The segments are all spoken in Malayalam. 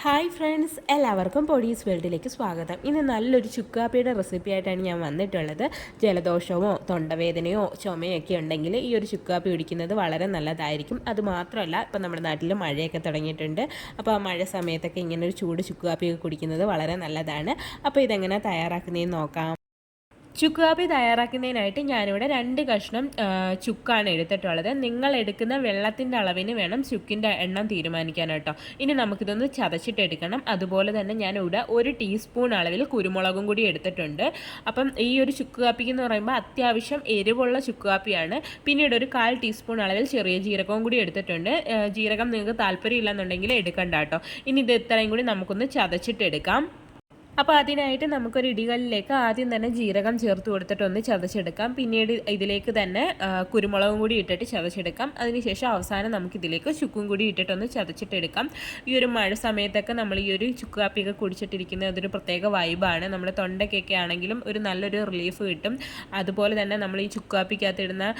ഹായ് ഫ്രണ്ട്സ്, എല്ലാവർക്കും പൊടീസ് വേൾഡിലേക്ക് സ്വാഗതം. ഇന്ന് നല്ലൊരു ചുക്കാപ്പിയുടെ റെസിപ്പി ആയിട്ടാണ് ഞാൻ വന്നിട്ടുള്ളത്. ജലദോഷമോ തൊണ്ടവേദനയോ ചുമയൊക്കെ ഉണ്ടെങ്കിൽ ഈ ഒരു ചുക്കാപ്പി കുടിക്കുന്നത് വളരെ നല്ലതായിരിക്കും. അതുമാത്രമല്ല, ഇപ്പം നമ്മുടെ നാട്ടിൽ മഴയൊക്കെ തുടങ്ങിയിട്ടുണ്ട്. അപ്പോൾ ആ മഴ സമയത്തൊക്കെ ഇങ്ങനെ ഒരു ചൂട് ചുക്കാപ്പിയൊക്കെ കുടിക്കുന്നത് വളരെ നല്ലതാണ്. അപ്പോൾ ഇതെങ്ങനെ തയ്യാറാക്കുന്നതെന്ന് നോക്കാം. ചുക്കാപ്പി തയ്യാറാക്കുന്നതിനായിട്ട് ഞാനിവിടെ 2 കഷ്ണം ചുക്കാണ് എടുത്തിട്ടുള്ളത്. നിങ്ങൾ എടുക്കുന്ന വെള്ളത്തിൻ്റെ അളവിന് വേണം ചുക്കിൻ്റെ എണ്ണം തീരുമാനിക്കാനായിട്ടോ. ഇനി നമുക്കിതൊന്ന് ചതച്ചിട്ടെടുക്കണം. അതുപോലെ തന്നെ ഞാനിവിടെ 1 ടീസ്പൂൺ അളവിൽ കുരുമുളകും കൂടി എടുത്തിട്ടുണ്ട്. അപ്പം ഈ ഒരു ചുക്ക് കാപ്പിക്ക് എന്ന് പറയുമ്പോൾ അത്യാവശ്യം എരിവുള്ള ചുക്ക് കാപ്പിയാണ്. പിന്നീട് ഒരു 1/4 ടീസ്പൂൺ അളവിൽ ചെറിയ ജീരകവും കൂടി എടുത്തിട്ടുണ്ട്. ജീരകം നിങ്ങൾക്ക് താല്പര്യമില്ലെന്നുണ്ടെങ്കിൽ എടുക്കണ്ട കേട്ടോ. ഇനി ഇത് ഇത്രയും കൂടി നമുക്കൊന്ന് ചതച്ചിട്ടെടുക്കാം. അപ്പോൾ അതിനായിട്ട് നമുക്കൊരു ഇടികല്ലിലേക്ക് ആദ്യം തന്നെ ജീരകം ചേർത്ത് കൊടുത്തിട്ടൊന്ന് ചതച്ചെടുക്കാം. പിന്നീട് ഇതിലേക്ക് തന്നെ കുരുമുളകും കൂടി ഇട്ടിട്ട് ചതച്ചെടുക്കാം. അതിനുശേഷം അവസാനം നമുക്കിതിലേക്ക് ചുക്കും കൂടി ഇട്ടിട്ടൊന്ന് ചതച്ചിട്ടെടുക്കാം. ഈ ഒരു മഴ സമയത്തൊക്കെ നമ്മൾ ഈ ഒരു ചുക്ക് കാപ്പിയൊക്കെ കുടിച്ചിട്ടിരിക്കുന്നത് അതൊരു പ്രത്യേക വൈബാണ്. നമ്മുടെ തൊണ്ടയ്ക്കൊക്കെ ആണെങ്കിലും ഒരു നല്ലൊരു റിലീഫ് കിട്ടും. അതുപോലെ തന്നെ നമ്മൾ ഈ ചുക്ക് കാപ്പിക്കകത്ത് ഇടുന്ന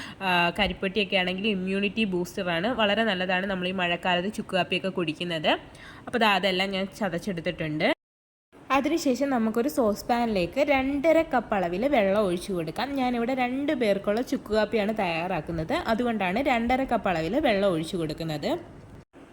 കരിപ്പെട്ടിയൊക്കെ ആണെങ്കിലും ഇമ്മ്യൂണിറ്റി ബൂസ്റ്ററാണ്. വളരെ നല്ലതാണ് നമ്മൾ ഈ മഴക്കാലത്ത് ചുക്ക് കാപ്പിയൊക്കെ കുടിക്കുന്നത്. അപ്പോൾ അതെല്ലാം ഞാൻ ചതച്ചെടുത്തിട്ടുണ്ട്. അതിനുശേഷം നമുക്കൊരു സോസ് പാനിലേക്ക് 2.5 കപ്പ് അളവിൽ വെള്ളം ഒഴിച്ചു കൊടുക്കാം. ഞാനിവിടെ 2 പേർക്കുള്ള ചുക്ക് കാപ്പിയാണ് തയ്യാറാക്കുന്നത്. അതുകൊണ്ടാണ് 2.5 കപ്പ് അളവിൽ വെള്ളം ഒഴിച്ചു കൊടുക്കുന്നത്.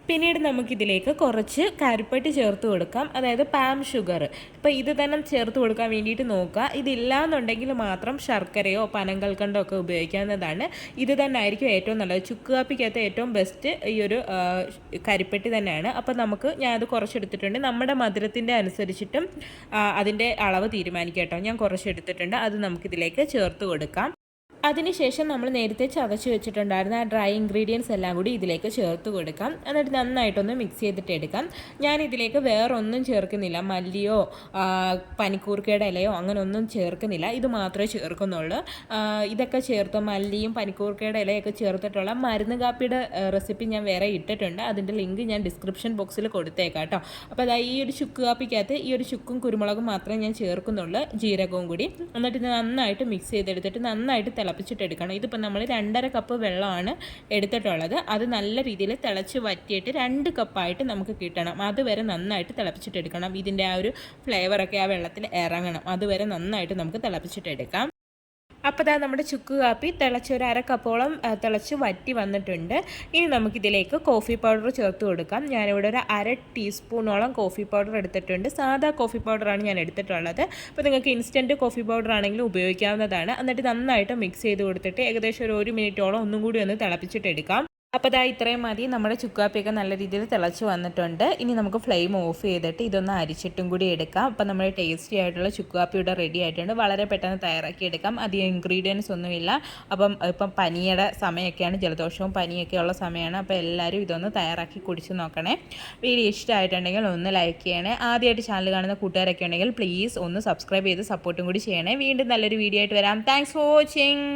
പിന്നീട് നമുക്കിതിലേക്ക് കുറച്ച് കരിപ്പെട്ടി ചേർത്ത് കൊടുക്കാം, അതായത് പാം ഷുഗർ. ഇപ്പോൾ ഇത് തന്നെ ചേർത്ത് കൊടുക്കാൻ വേണ്ടിയിട്ട് നോക്കുക. ഇതില്ലാന്നുണ്ടെങ്കിൽ മാത്രം ശർക്കരയോ പനങ്കൽക്കണ്ടോ ഒക്കെ ഉപയോഗിക്കാവുന്നതാണ്. ഇത് തന്നെ ആയിരിക്കും ഏറ്റവും നല്ലത്. ചുക്ക് കാപ്പിക്കകത്ത് ഏറ്റവും ബെസ്റ്റ് ഈ ഒരു കരിപ്പെട്ടി തന്നെയാണ്. അപ്പോൾ ഞാൻ അത് കുറച്ചെടുത്തിട്ടുണ്ട്. നമ്മുടെ മധുരത്തിൻ്റെ അനുസരിച്ചിട്ടും അതിൻ്റെ അളവ് തീരുമാനിക്കാം കേട്ടോ. ഞാൻ കുറച്ചെടുത്തിട്ടുണ്ട്. അത് നമുക്കിതിലേക്ക് ചേർത്ത് കൊടുക്കാം. അതിനുശേഷം നമ്മൾ നേരത്തെ ചതച്ച് വെച്ചിട്ടുണ്ടായിരുന്ന ആ ഡ്രൈ ഇൻഗ്രീഡിയൻസ് എല്ലാം കൂടി ഇതിലേക്ക് ചേർത്ത് കൊടുക്കാം. എന്നിട്ട് നന്നായിട്ടൊന്ന് മിക്സ് ചെയ്തിട്ട് എടുക്കാം. ഞാനിതിലേക്ക് വേറൊന്നും ചേർക്കുന്നില്ല. മല്ലിയോ പനിക്കൂർക്കയുടെ ഇലയോ അങ്ങനെ ഒന്നും ചേർക്കുന്നില്ല. ഇത് മാത്രമേ ചേർക്കുന്നുള്ളൂ. ഇതൊക്കെ ചേർത്ത് മല്ലിയും പനിക്കൂർക്കയുടെ ഇലയൊക്കെ ചേർത്തിട്ടുള്ള മരുന്ന് കാപ്പിയുടെ റെസിപ്പി ഞാൻ വേറെ ഇട്ടിട്ടുണ്ട്. അതിൻ്റെ ലിങ്ക് ഞാൻ ഡിസ്ക്രിപ്ഷൻ ബോക്സിൽ കൊടുത്തേക്കാം കേട്ടോ. അപ്പോൾ ഈ ഒരു ചുക്ക് കാപ്പിക്കകത്ത് ഈ ഒരു ചുക്കും കുരുമുളകും മാത്രമേ ഞാൻ ചേർക്കുന്നുള്ളൂ, ജീരകവും കൂടി. എന്നിട്ട് ഇത് നന്നായിട്ട് മിക്സ് ചെയ്തെടുത്തിട്ട് നന്നായിട്ട് തിളപ്പിച്ചിട്ടെടുക്കണം. ഇതിപ്പോൾ നമ്മൾ 2.5 കപ്പ് വെള്ളമാണ് എടുത്തിട്ടുള്ളത്. അത് നല്ല രീതിയിൽ തിളച്ച് വറ്റിയിട്ട് 2 കപ്പായിട്ട് നമുക്ക് കിട്ടണം. അതുവരെ നന്നായിട്ട് തിളപ്പിച്ചിട്ടെടുക്കണം. ഇതിൻ്റെ ആ ഒരു ഫ്ലേവറൊക്കെ ആ വെള്ളത്തിൽ ഇറങ്ങണം. അതുവരെ നന്നായിട്ട് നമുക്ക് തിളപ്പിച്ചിട്ടെടുക്കാം. അപ്പോൾ നമ്മുടെ ചുക്ക് കാപ്പി തിളച്ചൊരു 1/2 കപ്പോളം തിളച്ച് വറ്റി വന്നിട്ടുണ്ട്. ഇനി നമുക്കിതിലേക്ക് കോഫി പൗഡർ ചേർത്ത് കൊടുക്കാം. ഞാനിവിടെ ഒരു 1/2 ടീസ്പൂണോളം കോഫി പൗഡർ എടുത്തിട്ടുണ്ട്. സാധാ കോഫി പൗഡറാണ് ഞാൻ എടുത്തിട്ടുള്ളത്. അപ്പോൾ നിങ്ങൾക്ക് ഇൻസ്റ്റൻറ്റ് കോഫി പൗഡർ ആണെങ്കിലും ഉപയോഗിക്കാവുന്നതാണ്. എന്നിട്ട് നന്നായിട്ട് മിക്സ് ചെയ്ത് കൊടുത്തിട്ട് ഏകദേശം ഒരു 1 മിനിറ്റോളം ഒന്നും കൂടി ഒന്ന് തിളപ്പിച്ചിട്ടെടുക്കാം. അപ്പോൾ ഇത്രയും മതി. നമ്മുടെ ചുക്കാപ്പിയൊക്കെ നല്ല രീതിയിൽ തിളച്ച് വന്നിട്ടുണ്ട്. ഇനി നമുക്ക് ഫ്ലെയിം ഓഫ് ചെയ്തിട്ട് ഇതൊന്ന് അരിച്ചിട്ടും കൂടി എടുക്കാം. അപ്പോൾ നമ്മുടെ ടേസ്റ്റി ആയിട്ടുള്ള ചുക്കാപ്പി ഇവിടെ റെഡി ആയിട്ടുണ്ട്. വളരെ പെട്ടെന്ന് തയ്യാറാക്കി എടുക്കാം. അധികം ഇൻഗ്രീഡിയൻസ് ഒന്നുമില്ല. ഇപ്പം പനിയുടെ സമയമൊക്കെയാണ്, ജലദോഷവും പനിയൊക്കെ ഉള്ള സമയമാണ്. അപ്പോൾ എല്ലാവരും ഇതൊന്ന് തയ്യാറാക്കി കുടിച്ച് നോക്കണേ. വീഡിയോ ഇഷ്ടമായിട്ടുണ്ടെങ്കിൽ ഒന്ന് ലൈക്ക് ചെയ്യണേ. ആദ്യമായിട്ട് ചാനൽ കാണുന്ന കൂട്ടുകാരൊക്കെ ഉണ്ടെങ്കിൽ പ്ലീസ് ഒന്ന് സബ്സ്ക്രൈബ് ചെയ്ത് സപ്പോർട്ടും കൂടി ചെയ്യണേ. വീണ്ടും നല്ലൊരു വീഡിയോ ആയിട്ട് വരാം. Thanks for watching.